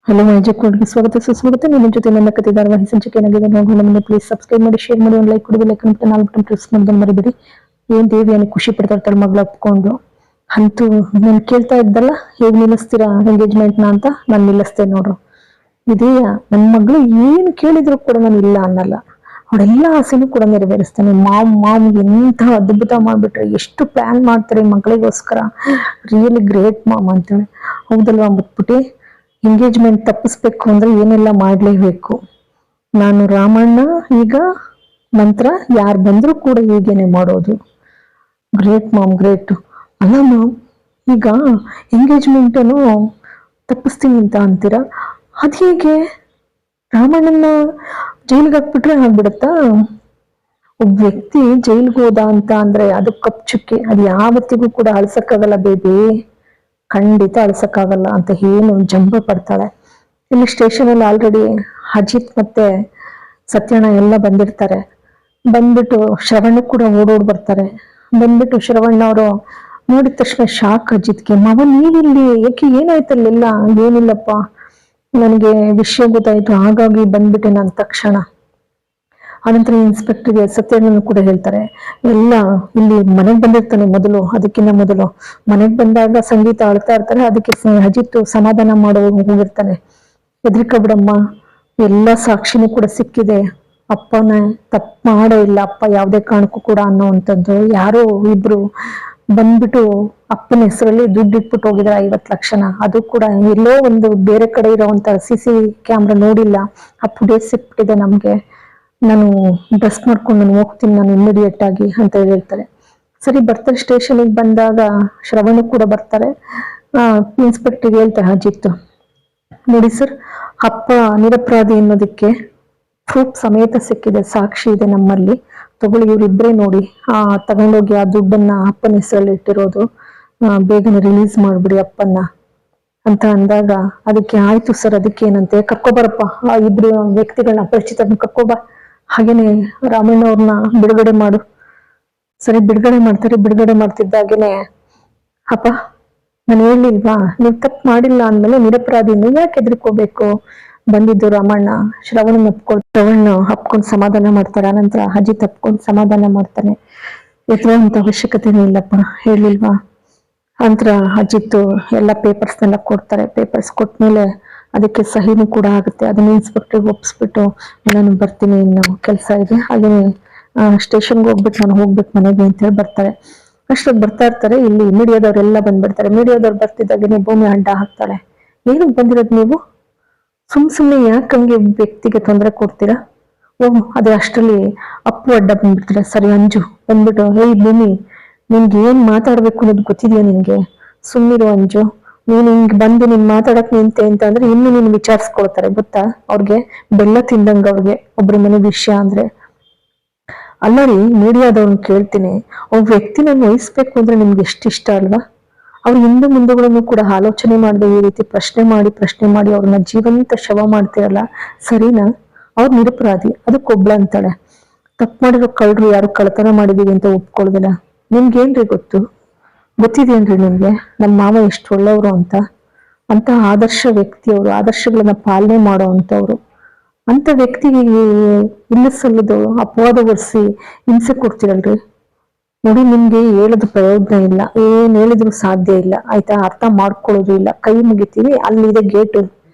Hello magic ವರ್ಡ್ಗೆ ಸ್ವಾಗತ ಸುಸ್ವಾಗತ. ನಿಮ್ಮ ಜೊತೆ ನನ್ನ ಕತೆ ಧಾರಾವಾಹಿ ಸಂಚಿಕೆ ಏನಾಗಿದೆ ನೋಡೋಣ. ನಮ್ಮನ್ನು ಪ್ಲೀಸ್ ಸಬ್ಸ್ಕ್ರೈಬ್ ಮಾಡಿ, ಶೇರ್ ಮಾಡಿ, ಒಂದು ಲೈಕ್ ಕೊಡಿ, ಲೈಕ್ ಅಂತ 4 ಬಟನ್ ಪ್ರೆಸ್ ಮಾಡೋದನ್ನ ಮರಿಬೇಡಿ. ಏನ್ ದೇವಿಯನ್ನು ಖುಷಿ ಪಡ್ತಾ ಇರ್ತಾಳೆ ಮಗಳು ಒಪ್ಕೊಂಡು. ಅಂತೂ ನಾನು ಕೇಳ್ತಾ ಇದ್ದಲ್ಲ, ಹೇಗ್ ನಿಲ್ಲಿಸ್ತೀರಾ ಎಂಗೇಜ್ಮೆಂಟ್ನ ಅಂತ. ನಾನು ನಿಲ್ಲಿಸ್ತೇನೆ ನೋಡ್ರು. ಇದೆಯ ನನ್ನ ಮಗಳು ಏನು ಕೇಳಿದ್ರು ಕೂಡ ನಾನು ಇಲ್ಲ ಅನ್ನಲ್ಲ. ಅವಳೆಲ್ಲ ಆಸೆನೂ ಕೂಡ ನೆರವೇರಿಸ್ತಾನೆ. ಮಾಮ್ ಎಂತ ಅದ್ಭುತ ಮಾಡ್ಬಿಟ್ರೆ, ಎಷ್ಟು ಪ್ಲಾನ್ ಮಾಡ್ತಾರೆ ಮಗಳಿಗೋಸ್ಕರ. ರಿಯಲಿ ಗ್ರೇಟ್ ಮಾಮ್ ಅಂತೇಳಿ. ಹೌದಲ್ವಾ ಮುತ್ಬಿಟ್ಟಿ? ಎಂಗೇಜ್ಮೆಂಟ್ ತಪ್ಪಿಸ್ಬೇಕು ಅಂದ್ರೆ ಏನೆಲ್ಲ ಮಾಡ್ಲೇಬೇಕು. ನಾನು ರಾಮಣ್ಣ ಈಗ ನಂತರ ಯಾರು ಬಂದ್ರು ಕೂಡ ಹೀಗೇನೆ ಮಾಡೋದು. Great mom, great. ಅಲ್ಲ ಮಾಮ್, ಈಗ ಎಂಗೇಜ್ಮೆಂಟನ್ನು ತಪ್ಪಿಸ್ತೀನಿ ಅಂತ ಅಂತೀರಾ? ಅದ್ ಹೇಗೆ? ರಾಮಣ್ಣನ ಜೈಲಿಗೆ ಹಾಕ್ಬಿಟ್ರೆ ಆಗ್ಬಿಡತ್ತಾ? ಒಬ್ಬ ವ್ಯಕ್ತಿ ಜೈಲ್ಗೆ ಹೋದ ಅಂತ ಅಂದ್ರೆ ಅದು ಕಪ್ ಚುಕ್ಕಿ, ಅದು ಯಾವತ್ತಿಗೂ ಕೂಡ ಅಳ್ಸಕ್ಕಾಗಲ್ಲ ಬೇಬಿ. ಖಂಡಿತ ಅಳ್ಸಕ್ಕಾಗಲ್ಲ ಅಂತ ಏನು ಜಂಬ ಪಡ್ತಾಳೆ. ಇಲ್ಲಿ ಸ್ಟೇಷನ್ ಅಲ್ಲಿ ಆಲ್ರೆಡಿ ಅಜಿತ್ ಮತ್ತೆ ಸತ್ಯಣ್ಣ ಎಲ್ಲ ಬಂದಿರ್ತಾರೆ. ಬಂದ್ಬಿಟ್ಟು ಶ್ರವಣ ಕೂಡ ಓಡೋಡ್ ಬರ್ತಾರೆ. ಬಂದ್ಬಿಟ್ಟು ಶ್ರವಣ್ಣ ಅವರು ನೋಡಿದ ತಕ್ಷಣ ಶಾಕ್ ಅಜಿತ್ಗೆ. ಮಾವ ನೀವಿಲ್ಲಿ ಏಕೆ? ಏನಾಯ್ತಲ್ಲೆಲ್ಲ? ಏನಿಲ್ಲಪ್ಪ, ನನಗೆ ವಿಷಯ ಗೊತ್ತಾಯ್ತು ಹಾಗಾಗಿ ಬಂದ್ಬಿಟ್ಟೆ ನಾನು ತಕ್ಷಣ. ಆನಂತರ ಇನ್ಸ್ಪೆಕ್ಟರ್ಗೆ ಸತ್ಯಣ್ಣನು ಕೂಡ ಹೇಳ್ತಾರೆ, ಎಲ್ಲ ಇಲ್ಲಿ ಮನೆಗ್ ಬಂದಿರ್ತಾನೆ ಮೊದಲು. ಅದಕ್ಕಿಂತ ಮೊದಲು ಮನೆಗ್ ಬಂದಾಗ ಸಂಗೀತ ಆಳ್ತಾ ಇರ್ತಾರೆ. ಅದಕ್ಕೆ ಅಜಿತ್ ಸಮಾಧಾನ ಮಾಡೋ ಹೋಗಿರ್ತಾನೆ. ಬಿಡಮ್ಮ, ಎಲ್ಲ ಸಾಕ್ಷಿನೂ ಕೂಡ ಸಿಕ್ಕಿದೆ. ಅಪ್ಪನ ತಪ್ಪು ಮಾಡೇ ಇಲ್ಲ ಅಪ್ಪ ಯಾವುದೇ ಕಾರಣಕ್ಕೂ ಕೂಡ ಅನ್ನೋವಂಥದ್ದು. ಯಾರೋ ಇಬ್ರು ಬಂದ್ಬಿಟ್ಟು ಅಪ್ಪನ ಹೆಸರಲ್ಲಿ ದುಡ್ಡು ಇಟ್ಬಿಟ್ಟು ಹೋಗಿದ್ರೆ 50 ಲಕ್ಷನ. ಅದು ಕೂಡ ಎಲ್ಲೋ ಒಂದು ಬೇರೆ ಕಡೆ ಇರೋವಂತ CC ಕ್ಯಾಮ್ರಾ ನೋಡಿಲ್ಲ. ಆ ಫುಟೇಜ್ ಸಿಕ್ಬಿಟ್ಟಿದೆ ನಮ್ಗೆ. ನಾನು ಡ್ರೆಸ್ ಮಾಡ್ಕೊಂಡು ನಾನು ಹೋಗ್ತೀನಿ, ನಾನು ಇಮಿಡಿಯೇಟ್ ಆಗಿ ಅಂತ ಹೇಳ್ತಾರೆ. ಸರಿ ಬರ್ತಾರೆ. ಸ್ಟೇಷನ್ಗೆ ಬಂದಾಗ ಶ್ರವಣ ಕೂಡ ಬರ್ತಾರೆ. ಇನ್ಸ್ಪೆಕ್ಟರ್ಗೆ ಹೇಳ್ತಾರೆ ಅಜಿತ್, ನೋಡಿ ಸರ್, ಅಪ್ಪ ನಿರಪರಾಧಿ ಅನ್ನೋದಕ್ಕೆ ಪ್ರೂಫ್ ಸಮೇತ ಸಿಕ್ಕಿದೆ, ಸಾಕ್ಷಿ ಇದೆ ನಮ್ಮಲ್ಲಿ. ತಗೊಳ್ಳಿ, ಇವರಿಬ್ಬರೇ ನೋಡಿ ತಗೊಂಡೋಗಿ ಆ ದುಡ್ಡನ್ನ ಅಪ್ಪನ ಹೆಸರಲ್ಲಿ ಇಟ್ಟಿರೋದು. ಬೇಗನೆ ರಿಲೀಸ್ ಮಾಡ್ಬಿಡಿ ಅಪ್ಪನ್ನ ಅಂತ ಅಂದಾಗ, ಅದಕ್ಕೆ ಆಯ್ತು ಸರ್, ಅದಕ್ಕೆ ಏನಂತೆ, ಕರ್ಕೊಬರಪ್ಪ ಆ ಇಬ್ರು ವ್ಯಕ್ತಿಗಳನ್ನ, ಪರಿಚಿತರನ್ನ ಕರ್ಕೊಬ, ಹಾಗೇನೆ ರಾಮಣ್ಣ ಅವ್ರನ್ನ ಬಿಡುಗಡೆ ಮಾಡು. ಸರಿ ಬಿಡುಗಡೆ ಮಾಡ್ತಾರೆ. ಬಿಡುಗಡೆ ಮಾಡ್ತಿದ್ದಾಗೇನೆ, ಅಪ್ಪ ನಾನು ಹೇಳಿಲ್ವಾ ನೀವು ತಪ್ಪು ಮಾಡಿಲ್ಲ ಅಂದ್ಮೇಲೆ ನಿರಪರಾಧಿನ ಯಾಕೆ ಹೆದರ್ಕೋಬೇಕು? ಬಂದಿದ್ದು ರಾಮಣ್ಣ. ಶ್ರವಣ ಅಪ್ಕೊಂಡು ಸಮಾಧಾನ ಮಾಡ್ತಾರೆ. ಆನಂತರ ಅಜಿತ್ ಅಪ್ಕೊಂಡು ಸಮಾಧಾನ ಮಾಡ್ತಾನೆ. ಎದುರುವಂತ ಅವಶ್ಯಕತೆನೂ ಇಲ್ಲಪ್ಪ, ಹೇಳಿಲ್ವಾ? ನಂತರ ಅಜಿತ್ ಎಲ್ಲ ಪೇಪರ್ಸ್ನೆಲ್ಲ ಕೊಡ್ತಾರೆ. ಪೇಪರ್ಸ್ ಕೊಟ್ಮೇಲೆ ಅದಕ್ಕೆ ಸಹಿನೂ ಕೂಡ ಆಗುತ್ತೆ. ಅದನ್ನ ಇನ್ಸ್ಪೆಕ್ಟರ್ಗೆ ಒಪ್ಪಿಸ್ಬಿಟ್ಟು ನಾನು ಬರ್ತೀನಿ, ಇನ್ನು ಕೆಲಸ ಇದೆ, ಹಾಗೇನೆ ಸ್ಟೇಷನ್ಗೆ ಹೋಗ್ಬಿಟ್ಟು ನಾನು ಹೋಗ್ಬೇಕು ಮನೆಗೆ ಅಂತ ಹೇಳಿ ಬರ್ತಾರೆ. ಅಷ್ಟೊತ್ತು ಬರ್ತಾ ಇರ್ತಾರೆ. ಇಲ್ಲಿ ಮೀಡಿಯಾದವ್ರೆಲ್ಲ ಬಂದ್ಬಿಡ್ತಾರೆ. ಮೀಡಿಯಾದವ್ರು ಬರ್ತಿದ್ದಾಗೇನೆ ಭೂಮಿ ಅಡ್ಡ ಹಾಕ್ತಾಳೆ. ಏನಕ್ಕೆ ಬಂದಿರೋದು ನೀವು? ಸುಮ್ನೆ ಯಾಕಂಗೆ ವ್ಯಕ್ತಿಗೆ ತೊಂದರೆ ಕೊಡ್ತೀರಾ? ಓಹ್ ಅದೇ ಅಷ್ಟರಲ್ಲಿ ಅಪ್ಪು ಅಡ್ಡ ಬಂದ್ಬಿಡ್ತಾರೆ. ಸರಿ ಅಂಜು ಬಂದ್ಬಿಟ್ಟು, ಏಯ್ ಭೂಮಿ, ನಿನ್ಗೆ ಏನ್ ಮಾತಾಡ್ಬೇಕು ಅನ್ನೋದು ಗೊತ್ತಿದ್ಯಾ ನಿನ್ಗೆ? ಸುಮ್ಮಿರು ಅಂಜು, ನೀನ್ ಹಿಂಗ್ ಬಂದು ನೀನ್ ಮಾತಾಡಕ್ ನಿಂತೆ ಅಂತ ಅಂದ್ರೆ ಇನ್ನು ನೀನ್ ವಿಚಾರಿಸ್ಕೊಳ್ತಾರೆ ಗೊತ್ತಾ? ಅವ್ರಿಗೆ ಬೆಲ್ಲ ತಿಂದಂಗ ಅವ್ರಿಗೆ ಒಬ್ರ ಮನೆ ವಿಷಯ ಅಂದ್ರೆ. ಅಲ್ಲ ರೀ, ಮೀಡಿಯಾದವ್ರನ್ನ ಕೇಳ್ತೀನಿ, ಒಬ್ಬ ವ್ಯಕ್ತಿನ ವಹಿಸ್ಬೇಕು ಅಂದ್ರೆ ನಿಮ್ಗೆ ಎಷ್ಟು ಇಷ್ಟ ಅಲ್ವಾ? ಅವ್ರ ಹಿಂದೆ ಮುಂದೆಗಳನ್ನು ಕೂಡ ಆಲೋಚನೆ ಮಾಡದೆ ಈ ರೀತಿ ಪ್ರಶ್ನೆ ಮಾಡಿ ಅವ್ರನ್ನ ಜೀವಂತ ಶವ ಮಾಡ್ತಿರಲ್ಲ, ಸರಿನಾ? ಅವ್ರ ನಿರಪರಾಧಿ, ಅದಕ್ಕೊಬ್ಳ ಅಂತಾಳೆ. ತಪ್ಪು ಮಾಡಿರೋ ಕಳ್ರು ಯಾರು ಕಳ್ತನ ಮಾಡಿದೀವಿ ಅಂತ ಒಪ್ಕೊಳ್ದಿಲ್ಲ. ನಿಮ್ಗೇನ್ರಿ ಗೊತ್ತಿದೇನ್ರಿ ನಿಮ್ಗೆ ನಮ್ಮ ಮಾವ ಎಷ್ಟು ಒಳ್ಳೆಯವರು ಅಂತ ಆದರ್ಶ ವ್ಯಕ್ತಿಯವರು, ಆದರ್ಶಗಳನ್ನ ಪಾಲನೆ ಮಾಡೋ ಅಂತವ್ರು. ಅಂತ ವ್ಯಕ್ತಿಗೆ ಇಲ್ಲ ಸಲ್ಲದು ಅಪವಾದ ಹೊರಿಸಿ ಹಿಂಸೆ ಕೊಡ್ತೀರಲ್ರಿ. ನೋಡಿ, ನಿಮ್ಗೆ ಹೇಳೋದು ಪ್ರಯೋಜನ ಇಲ್ಲ, ಏನ್ ಹೇಳಿದ್ರು ಸಾಧ್ಯ ಇಲ್ಲ, ಆಯ್ತಾ? ಅರ್ಥ ಮಾಡ್ಕೊಳ್ಳೋದು ಇಲ್ಲ. ಕೈ ಮುಗಿತೀವಿ, ಅಲ್ಲಿದೆ ಗೇಟು,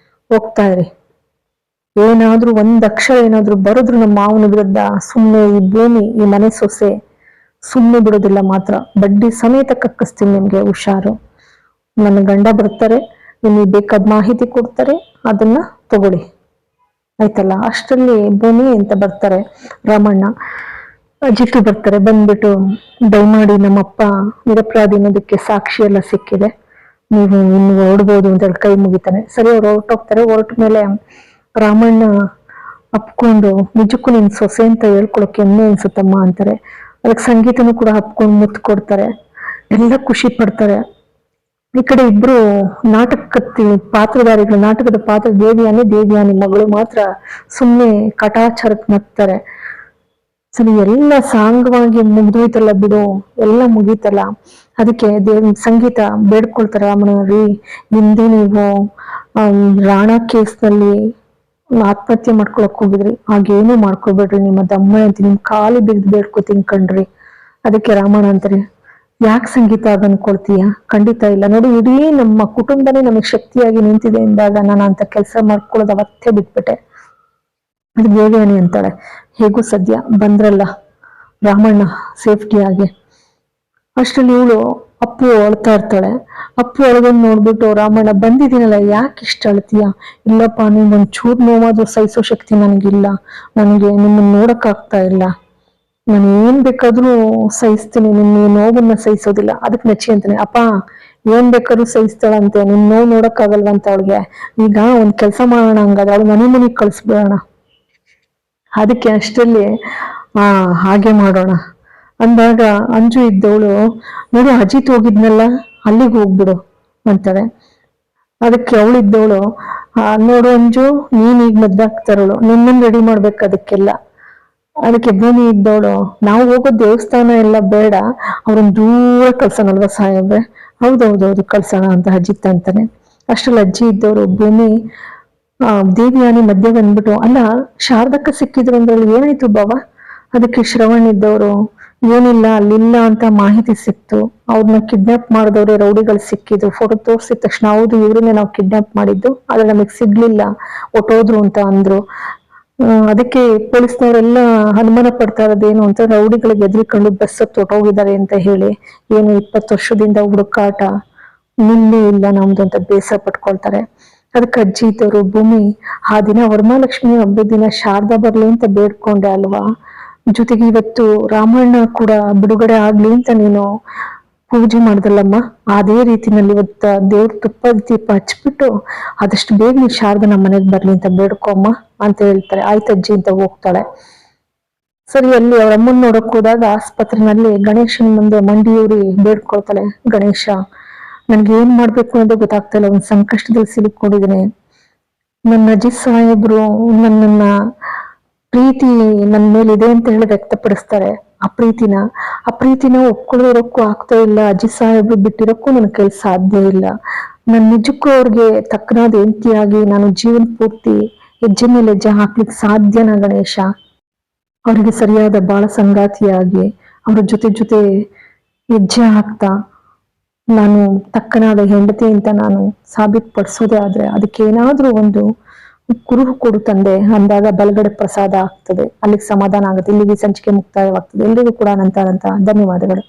ಹೋಗ್ತಾ ಇರಿ. ಏನಾದ್ರೂ ಒಂದ್ ಅಕ್ಷರ ಏನಾದ್ರು ಬರೋದ್ರು ನಮ್ಮ ಮಾವನ ವಿರುದ್ಧ, ಸುಮ್ಮನೆ ಈ ಭೂಮಿ, ಈ ಮನೆ ಸೊಸೆ ಸುಮ್ಮನೆ ಬಿಡೋದಿಲ್ಲ ಮಾತ್ರ. ಬಡ್ಡಿ ಸಮೇತ ಕಕ್ಕಿಸ್ತೀನಿ ನಿಮ್ಗೆ, ಹುಷಾರು. ನನ್ನ ಗಂಡ ಬರ್ತಾರೆ, ನಿಮಗೆ ಬೇಕಾದ ಮಾಹಿತಿ ಕೊಡ್ತಾರೆ, ಅದನ್ನ ತಗೊಳ್ಳಿ, ಆಯ್ತಲ್ಲ? ಅಷ್ಟರಲ್ಲಿ ಭೂಮಿ ಅಂತ ಬರ್ತಾರೆ ರಾಮಣ್ಣ, ಅಜಿತ್ ಬರ್ತಾರೆ. ಬಂದ್ಬಿಟ್ಟು, ದಯಮಾಡಿ ನಮ್ಮಪ್ಪ ನಿರಪರಾಧಿ ಅನ್ನೋದಕ್ಕೆ ಸಾಕ್ಷಿ ಎಲ್ಲ ಸಿಕ್ಕಿದೆ, ನೀವು ಇನ್ನು ಹೊರಡ್ಬೋದು ಅಂತ ಹೇಳಿ ಕೈ ಮುಗಿತಾನೆ. ಸರಿ, ಅವ್ರು ಹೊರಟೋಗ್ತಾರೆ. ಹೊರಟ ಮೇಲೆ ರಾಮಣ್ಣ ಅಪ್ಕೊಂಡು, ನಿಜಕ್ಕೂ ನಿನ್ ಸೊಸೆ ಅಂತ ಹೇಳ್ಕೊಳಕ್ಕೆ ಹೆಮ್ಮೆ ಅನ್ಸುತ್ತಮ್ಮ ಅಂತಾರೆ. ಅದಕ್ಕೆ ಸಂಗೀತನೂ ಕೂಡ ಅಪ್ಕೊಂಡು ಮುತ್ತು ಕೊಡ್ತಾರೆ. ಎಲ್ಲ ಖುಷಿ ಪಡ್ತಾರೆ. ಈ ಕಡೆ ಇಬ್ರು ಪಾತ್ರಧಾರಿಗಳು, ನಾಟಕದ ಪಾತ್ರ ದೇವಿಯಾನಿ ಮಗಳು ಮಾತ್ರ ಸುಮ್ಮನೆ ಕಾಟಾಚಾರಕ್ಕೆ ನಗ್ತಾರೆ. ಸರಿ, ಎಲ್ಲ ಸಾಂಗವಾಗಿ ಮುಗ್ದೋಯ್ತಲ್ಲ ಬಿಡು, ಎಲ್ಲ ಮುಗೀತಲ್ಲ. ಅದಕ್ಕೆ ಸಂಗೀತ ಬೇಡ್ಕೊಳ್ತಾರೆ, ರಾಮಣ್ಣ ರೀ, ನಿಮ್ದು ನೀವು ರಾಣಾ ಕೇಸ್ನಲ್ಲಿ ಆತ್ಮಹತ್ಯೆ ಮಾಡ್ಕೊಳಕ್ ಹೋಗಿದ್ರಿ, ಹಾಗೇನು ಮಾಡ್ಕೊಬೇಡ್ರಿ, ನಿಮ್ಮ ದಮ್ಮ ಅಂತ ನಿಮ್ ಕಾಲಿ ಬಿದ್ದು ಬೇಡ್ಕೊತೀನಿ ಕಣ್ರಿ. ಅದಕ್ಕೆ ರಾಮಣ್ಣ ಅಂತಾರೆ, ಯಾಕೆ ಸಂಗೀತ ಆಗ ಅನ್ಕೊಳ್ತೀಯ? ಖಂಡಿತ ಇಲ್ಲ. ನೋಡಿ, ಇಡೀ ನಮ್ಮ ಕುಟುಂಬನೇ ನಮಗೆ ಶಕ್ತಿಯಾಗಿ ನಿಂತಿದೆ ಎಂದಾಗ ನಾನು ಅಂತ ಕೆಲಸ ಮಾಡ್ಕೊಳ್ಳೋದು ಅವತ್ತೇ ಬಿಟ್ಬಿಟ್ಟೆ. ಅದು ದೇವಯಾನಿ ಅಂತಾಳೆ, ಹೇಗೂ ಸದ್ಯ ಬಂದ್ರಲ್ಲ ರಾಮಣ್ಣ ಸೇಫ್ಟಿಯಾಗಿ. ಅಷ್ಟರಲ್ಲಿ ಇವಳು ಅಪ್ಪು ಅಳ್ತಾ ಇರ್ತಾಳೆ. ಅಪ್ಪು ಅಳಗೋದ್ ನೋಡ್ಬಿಟ್ಟು ರಾಮಣ್ಣ, ಬಂದಿದ್ದೀನಲ್ಲ ಯಾಕೆ ಇಷ್ಟ ಅಳ್ತೀಯ? ಇಲ್ಲಪ್ಪ, ನೀನ್ ಒಂಚೂರು ನೋವಾದ್ರೂ ಸಹಿಸೋ ಶಕ್ತಿ ನನಗಿಲ್ಲ, ನನಗೆ ನಿಮ್ಮನ್ನ ನೋಡಕ್ ಆಗ್ತಾ ಇಲ್ಲ, ನಾನು ಏನ್ ಬೇಕಾದ್ರೂ ಸಹಿಸ್ತೀನಿ, ನಿನ್ನ ನೋವನ್ನ ಸಹಿಸೋದಿಲ್ಲ. ಅದಕ್ಕೆ ನಚ್ಚಿ ಅಂತಾನೆ, ಅಪ್ಪ ಏನ್ ಬೇಕಾದ್ರೂ ಸಹಿಸ್ತಾಳಂತೆ, ನಿನ್ ನೋವು ನೋಡಕ್ ಆಗಲ್ವಂತ ಅವಳಿಗೆ. ಈಗ ಒಂದ್ ಕೆಲ್ಸ ಮಾಡೋಣ, ಹಂಗಾದ್ರೆ ಅವಳು ಮನೆಗೆ ಕಳಿಸ್ಬಿಡೋಣ. ಅದಕ್ಕೆ ಅಷ್ಟರಲ್ಲಿ ಹಾಗೆ ಮಾಡೋಣ ಅಂದಾಗ ಅಂಜು ಇದ್ದವಳು, ನೋಡು ಅಜಿತ್ ಹೋಗಿದ್ನಲ್ಲ ಅಲ್ಲಿಗೆ ಹೋಗ್ಬಿಡು ಅಂತಾಳೆ. ಅದಕ್ಕೆ ಅವಳಿದ್ದವಳು, ನೋಡು ಅಂಜು, ನೀನ್ ಈಗ ಮದ್ವೆ ಆಗ್ತಾರಳು, ನಿನ್ನನ್ನು ರೆಡಿ ಮಾಡ್ಬೇಕು ಅದಕ್ಕೆಲ್ಲ. ಅದಕ್ಕೆ ಭೂಮಿ ಇದ್ದವಳು, ನಾವು ಹೋಗೋ ದೇವಸ್ಥಾನ ಎಲ್ಲ ಬೇಡ, ಅವ್ರನ್ನ ದೂರ ಕಳ್ಸೋಣಲ್ವ ಸಾಹೇಬ್ರೆ? ಹೌದೌದೌದು ಕಳ್ಸೋಣ ಅಂತ ಅಜಿತ್ ಅಂತಾನೆ. ಅಷ್ಟ್ರಲ್ಲಿ ಅಜ್ಜಿ ಇದ್ದವರು, ಭೂಮಿ ದೇವಿಯಾನಿ ಮಧ್ಯೆ ಬಂದ್ಬಿಟ್ಟು, ಅಲ್ಲ ಶಾರದಕ್ಕ ಸಿಕ್ಕಿದ್ರು ಅಂದ್ರಲ್ಲಿ ಏನಾಯ್ತು ಬಾವ? ಅದಕ್ಕೆ ಶ್ರವಣ್ ಇದ್ದವರು, ಏನಿಲ್ಲ ಅಲ್ಲಿಲ್ಲ ಅಂತ ಮಾಹಿತಿ ಸಿಕ್ತು, ಅವ್ರನ್ನ ಕಿಡ್ನಾಪ್ ಮಾಡಿದವ್ರೆ ರೌಡಿಗಳು ಸಿಕ್ಕಿದ್ರು, ಫೋಟೋ ತೋರಿಸಿದ ತಕ್ಷಣ ಹೌದು ಇವ್ರನ್ನೇ ನಾವು ಕಿಡ್ನಾಪ್ ಮಾಡಿದ್ದು, ಆದ್ರೆ ನಮಗ್ ಸಿಗ್ಲಿಲ್ಲ, ಒಟ್ಟೋದ್ರು ಅಂತ ಅಂದ್ರು. ಅದಕ್ಕೆ ಪೊಲೀಸ್ನವರೆಲ್ಲ ಅನುಮಾನ ಪಡ್ತಾ ಇರೋದೇನು ಅಂತ, ರೌಡಿಗಳಿಗೆ ಎದ್ರಿಕೊಂಡು ಬಸ್ ಹೊಟ್ಟೋಗಿದ್ದಾರೆ ಅಂತ ಹೇಳಿ, ಏನು 20 ವರ್ಷದಿಂದ ಹುಡುಕಾಟ ನಿಲ್ಲೇ ಇಲ್ಲ ನಮ್ದು ಅಂತ ಬೇಸರ ಪಟ್ಕೊಳ್ತಾರೆ. ಅದಕ್ಕೆ ಅಜ್ಜಿ ಇದ್ದವರು, ಭೂಮಿ ಆ ದಿನ ವರಮಹಾಲಕ್ಷ್ಮಿ ಹಬ್ಬದ ದಿನ ಶಾರದಾ ಬರ್ಲಿ ಅಂತ ಬೇಡ್ಕೊಂಡೆ ಅಲ್ವಾ, ಜೊತೆಗೆ ಇವತ್ತು ರಾಮಣ್ಣ ಕೂಡ ಬಿಡುಗಡೆ ಆಗ್ಲಿ ಅಂತ ನೀನು ಪೂಜೆ ಮಾಡ್ದಲ್ಲಮ್ಮ, ಅದೇ ರೀತಿನಲ್ಲಿ ಇವತ್ತ ದೇವ್ರ ತುಪ್ಪದ ದೀಪ ಹಚ್ಬಿಟ್ಟು ಆದಷ್ಟು ಬೇಗ ನೀ ಶಾರದಾ ನಮ್ಮ ಮನೆಗೆ ಬರ್ಲಿ ಅಂತ ಬೇಡ್ಕೊಮ್ಮ ಅಂತ ಹೇಳ್ತಾರೆ. ಆಯ್ತಜ್ಜಿ ಅಂತ ಹೋಗ್ತಾಳೆ. ಸರಿ, ಅಲ್ಲಿ ಅವ್ರ ಅಮ್ಮನ್ ನೋಡಕ್ ಹೋದಾಗ ಆಸ್ಪತ್ರೆನಲ್ಲಿ ಗಣೇಶನ ಮುಂದೆ ಮಂಡಿಯೂರಿ ಬೇಡ್ಕೊಳ್ತಾಳೆ, ಗಣೇಶ ನನ್ಗೆ ಏನ್ ಮಾಡ್ಬೇಕು ಅನ್ನೋದು ಗೊತ್ತಾಗ್ತಾ ಇಲ್ಲ, ಒಂದ್ ಸಂಕಷ್ಟದಲ್ಲಿ ಸಿಲುಕೊಂಡಿದ್ದೀನಿ, ನನ್ನ ಅಜಿತ್ ಸಾಹೇಬ್ರು ನನ್ನನ್ನ ಪ್ರೀತಿ ನನ್ನ ಮೇಲೆ ಇದೆ ಅಂತ ಹೇಳಿ ವ್ಯಕ್ತಪಡಿಸ್ತಾರೆ, ಆ ಪ್ರೀತಿನ ಒಪ್ಕೊಳ್ಳಿರೋಕ್ಕೂ ಆಗ್ತಾ ಇಲ್ಲ, ಅಜಿತ್ ಸಾಹೇಬ್ರು ಬಿಟ್ಟಿರೋಕ್ಕೂ ನನ್ನ ಕೈಲಿ ಸಾಧ್ಯ ಇಲ್ಲ. ನಾನು ನಿಜಕ್ಕೂ ಅವ್ರಿಗೆ ತಕ್ಕನಾದ ಹೆಂಡತಿಯಾಗಿ ನಾನು ಜೀವನ ಪೂರ್ತಿ ಹೆಜ್ಜೆ ಮೇಲೆ ಹೆಜ್ಜೆ ಹಾಕ್ಲಿಕ್ಕೆ ಸಾಧ್ಯನಾ ಗಣೇಶ? ಅವರಿಗೆ ಸರಿಯಾದ ಬಾಳ ಸಂಗಾತಿಯಾಗಿ ಅವ್ರ ಜೊತೆ ಹೆಜ್ಜೆ ಹಾಕ್ತಾ ನಾನು ತಕ್ಕನಾದ ಹೆಂಡತಿ ಅಂತ ನಾನು ಸಾಬೀತುಪಡಿಸೋದೇ ಆದ್ರೆ ಅದಕ್ಕೆ ಏನಾದ್ರೂ ಒಂದು ಕುರುಹು ಕೊಡು ತಂದೆ ಅಂದಾಗ ಬಲಗಡೆ ಪ್ರಸಾದ ಆಗ್ತದೆ, ಅಲ್ಲಿಗೆ ಸಮಾಧಾನ ಆಗುತ್ತೆ. ಇಲ್ಲಿಗೆ ಸಂಚಿಕೆ ಮುಕ್ತಾಯವಾಗ್ತದೆ. ಎಲ್ರಿಗೂ ಕೂಡ ನಂತರ ಧನ್ಯವಾದಗಳು.